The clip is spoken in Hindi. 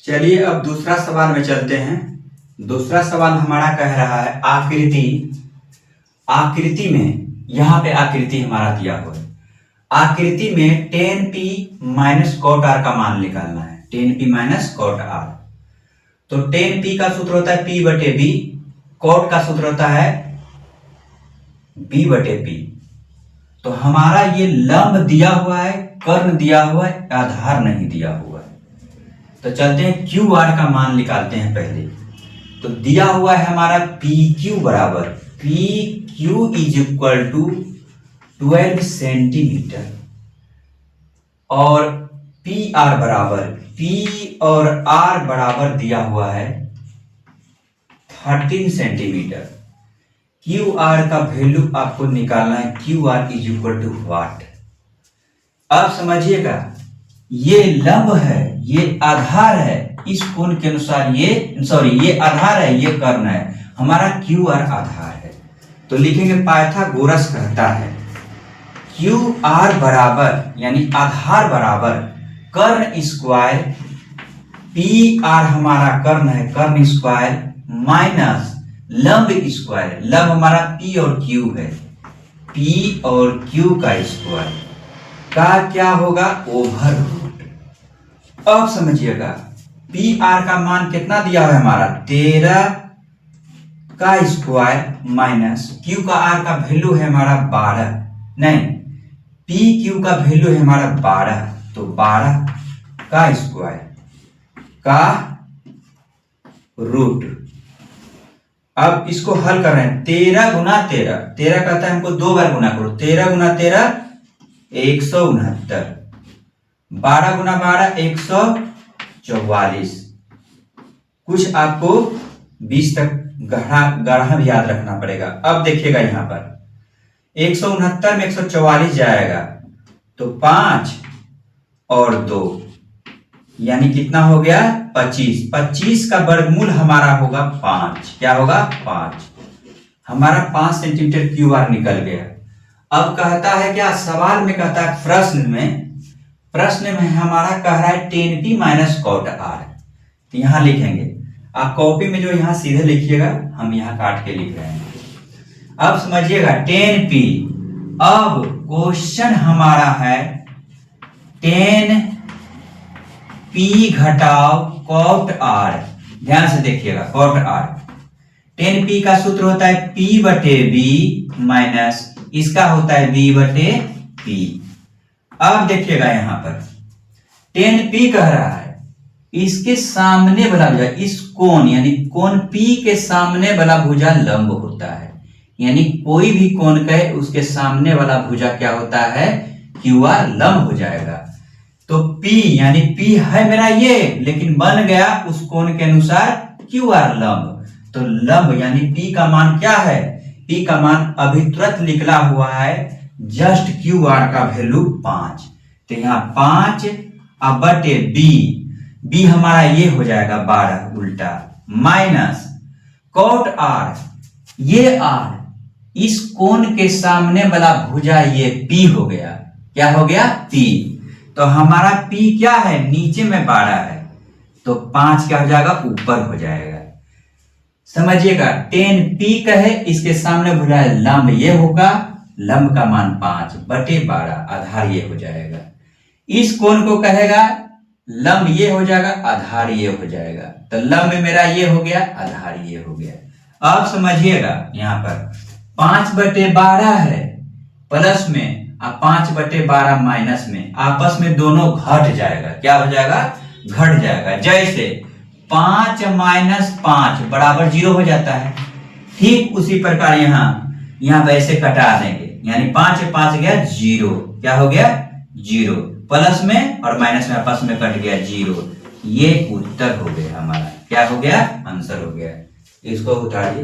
चलिए अब दूसरा सवाल में चलते हैं। दूसरा सवाल हमारा कह रहा है आकृति में, यहाँ पे आकृति हमारा दिया हुआ है। आकृति में tan p minus cot r का मान निकालना है। tan p minus cot r, तो tan p का सूत्र होता है p बटे b, cot का सूत्र होता है b बटे p। तो हमारा ये लंब दिया हुआ है, कर्ण दिया हुआ है, आधार नहीं दिया हुआ है। तो चलते हैं क्यू आर का मान निकालते हैं पहले। तो दिया हुआ है हमारा पी क्यू बराबर P Q is equal to 12 centimetre और पी आर बराबर पी और आर बराबर दिया हुआ है 13 सेंटीमीटर। क्यू आर का वैल्यू आपको निकालना है। Q R is equal to what. अब समझिएगा, ये लंब है, ये आधार है, इस कोण के अनुसार ये आधार है, ये कर्ण है। हमारा क्यू आर आधार है, तो लिखेंगे पाइथागोरस कहता है क्यू आर बराबर यानी आधार बराबर कर्ण स्क्वायर पी आर हमारा कर्ण है, कर्ण स्क्वायर माइनस लंब स्क्वायर। लंब हमारा पी और क्यू है, पी और क्यू का स्क्वायर का क्या होगा, ओवर रूट। अब समझिएगा पी आर का मान कितना दिया हुआ है हमारा 13 का स्क्वायर माइनस क्यू का आर का वैल्यू है हमारा 12, नहीं पी क्यू का वैल्यू है हमारा 12, तो 12 का स्क्वायर का रूट। अब इसको हल कर रहे हैं। 13 गुना 13, 13 कहता है हमको 2 बार गुना करो। 13 गुना 13 169, 12 गुना 12 144। कुछ आपको 20 तक गढ़ा भी याद रखना पड़ेगा। अब देखिएगा यहाँ पर 169 में 144 जाएगा तो 5 और 2 यानी कितना हो गया 25। 25 का वर्गमूल हमारा होगा 5। क्या होगा 5। हमारा 5 सेंटीमीटर क्यू आर निकल गया। अब कहता है क्या, सवाल में कहता है प्रश्न में हमारा कह रहा है tan p minus cot r। तो यहां लिखेंगे, आप कॉपी में जो यहां सीधे लिखिएगा, हम यहां काट के लिख रहे हैं। अब समझिएगा tan p, अब क्वेश्चन हमारा है tan p घटाओ cot r। ध्यान से देखिएगा cot r। tan p का सूत्र होता है p बटे b माइनस इसका होता है b बटे p। अब देखिएगा यहां पर tan p कह रहा है इसके सामने वाला भुजा, इस कोण यानी कोण p के सामने वाला भुजा लंब होता है। यानी कोई भी कोण कहे उसके सामने वाला भुजा क्या होता है, क्यू आर लंब हो जाएगा। तो p यानी p है मेरा ये, लेकिन बन गया उस कोण के अनुसार क्यू आर लंब। तो लंब यानी p का मान क्या है, p का मान अभी तुरंत निकला हुआ है जस्ट क्यू आर का वैल्यू 5। तो यहाँ 5 अब बटे b हमारा ये हो जाएगा 12 उल्टा माइनस cot r, ये r इस कोण के सामने वाला भुजा ये p हो गया। क्या हो गया p। तो हमारा p क्या है, नीचे में 12 है, तो 5 क्या हो जाएगा, ऊपर हो जाएगा। समझिएगा tan p कहे इसके सामने भुजा लंब ये होगा, लंब का मान 5 बटे 12, आधार ये हो जाएगा। इस कोण को कहेगा लंब ये हो जाएगा, आधार ये हो जाएगा। तो लंब मेरा ये हो गया, आधार ये हो गया। अब समझिएगा यहाँ पर 5 बटे 12 है प्लस में, अब 5 बटे 12 माइनस में, आपस में दोनों घट जाएगा। क्या हो जाएगा, घट जाएगा। जैसे 5 माइनस 5 बराबर 0 हो जाता है, ठीक उसी प्रकार यहाँ वैसे कटा देंगे। यानी 5 5 गया 0, क्या हो गया 0, प्लस में और माइनस में आपस में कट गया 0। ये उत्तर हो गया हमारा, क्या हो गया, आंसर हो गया। इसको उतारिए।